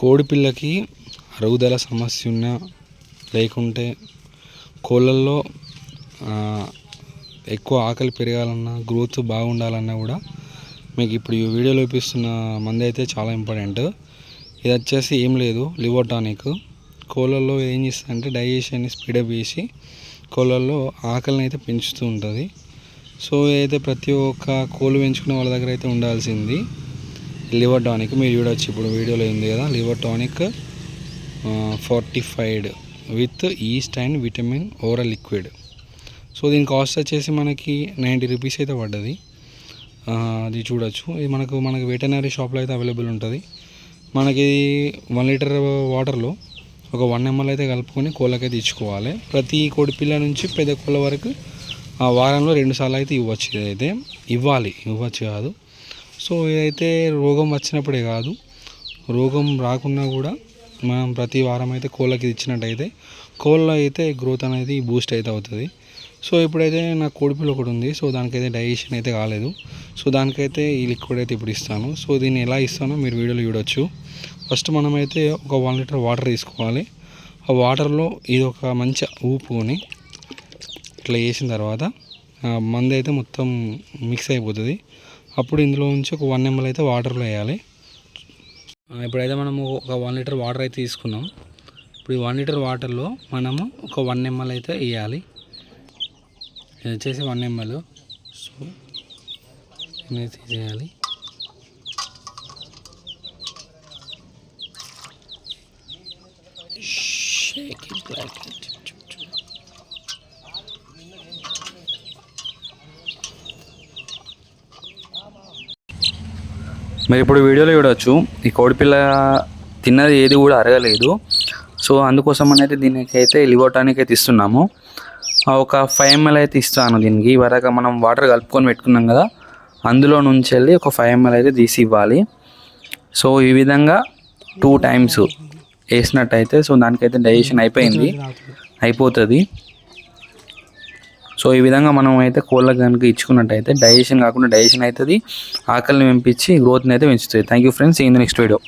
కోడిపిల్లకి అరుగుదల సమస్య ఉన్నా లేకుంటే కోళ్ళల్లో ఎక్కువ ఆకలి పెరగాలన్నా గ్రోత్ బాగుండాలన్నా కూడా మీకు ఇప్పుడు ఈ వీడియోలో చూపిస్తున్న మంది అయితే చాలా ఇంపార్టెంట్. ఇది వచ్చేసి ఏం లేదు, లివర్ టానిక్. కోళ్ళల్లో ఏం చేస్తుందంటే డైజెషన్ని స్పీడప్ చేసి కోళ్ళల్లో ఆకలిని అయితే పెంచుతూ ఉంటుంది. సో ఇదైతే ప్రతి ఒక్క కోళ్ళు పెంచుకునే వాళ్ళ దగ్గర అయితే ఉండాల్సింది లివర్ టానిక్. మీరు చూడవచ్చు ఇప్పుడు వీడియోలో ఉంది కదా, liver tonic fortified with east and vitamin oral liquid. So దీని కాస్ట్ వచ్చేసి మనకి 90 రూపీస్ అయితే పడ్డది. అది చూడొచ్చు. ఇది మనకు వెటర్నరీ షాప్లో అయితే అవైలబుల్ ఉంటుంది. మనకి 1 లీటర్ వాటర్లో ఒక 1 ml అయితే కలుపుకొని కోళ్ళకైతే ఇచ్చుకోవాలి. ప్రతి కోడి పిల్ల నుంచి పెద్ద కోళ్ళ వరకు వారంలో 2 సార్లు అయితే ఇవ్వచ్చు. ఇదైతే ఇవ్వచ్చు కాదు. సో ఇదైతే రోగం వచ్చినప్పుడే కాదు, రోగం రాకున్నా కూడా మనం ప్రతి వారం అయితే కోళ్ళకి ఇచ్చినట్టయితే కోళ్ళ అయితే గ్రోత్ అనేది బూస్ట్ అయితే అవుతుంది. సో ఇప్పుడైతే నాకు కోడిపిల్ల ఒకటి ఉంది. సో దానికైతే డైజెషన్ అయితే కాలేదు. సో దానికైతే ఈ లిక్విడ్ అయితే ఇప్పుడు ఇస్తాను. సో దీన్ని ఎలా ఇస్తానో మీరు వీడియోలో చూడొచ్చు. ఫస్ట్ మనమైతే ఒక 1 లీటర్ వాటర్ తీసుకోవాలి. ఆ వాటర్లో ఇది ఒక మంచి ఊపుకొని ఇట్లా చేసిన తర్వాత మందు అయితే మొత్తం మిక్స్ అయిపోతుంది. అప్పుడు ఇందులో నుంచి ఒక 1 ml అయితే వాటర్లో వేయాలి. ఇప్పుడైతే మనము ఒక 1 లీటర్ వాటర్ అయితే తీసుకున్నాం. ఇప్పుడు ఈ 1 లీటర్ వాటర్లో మనము ఒక 1 ml అయితే వేయాలి. ఇది వచ్చేసి 1 ml. సో ఇది తీసేయాలి. Sheikh it like it. మీరు ఇప్పుడు వీడియోలో చూడవచ్చు, ఈ కోడిపిల్ల తిన్నది ఏది కూడా అరగలేదు. సో అందుకోసం అనేది దీనికైతే లివర్ టానిక్ అయితే ఇస్తున్నాము. ఒక 5 ml అయితే ఇస్తాను దీనికి. వరకు మనం వాటర్ కలుపుకొని పెట్టుకున్నాం కదా, అందులో నుంచి వెళ్ళి ఒక 5 ml అయితే తీసి ఇవ్వాలి. సో ఈ విధంగా 2 times వేసినట్టయితే సో దానికైతే డైజెషన్ అయిపోతుంది. సో ఈ విధంగా మనం అయితే కోళ్ళకి కనుక ఇచ్చుకున్నట్టయితే డైజెషన్ కాకుండా డైజెషన్ అవుతుంది, ఆకలిని పెంపించి గ్రోత్ని అయితే పెంచుతుంది. Thank you friends, in the next video.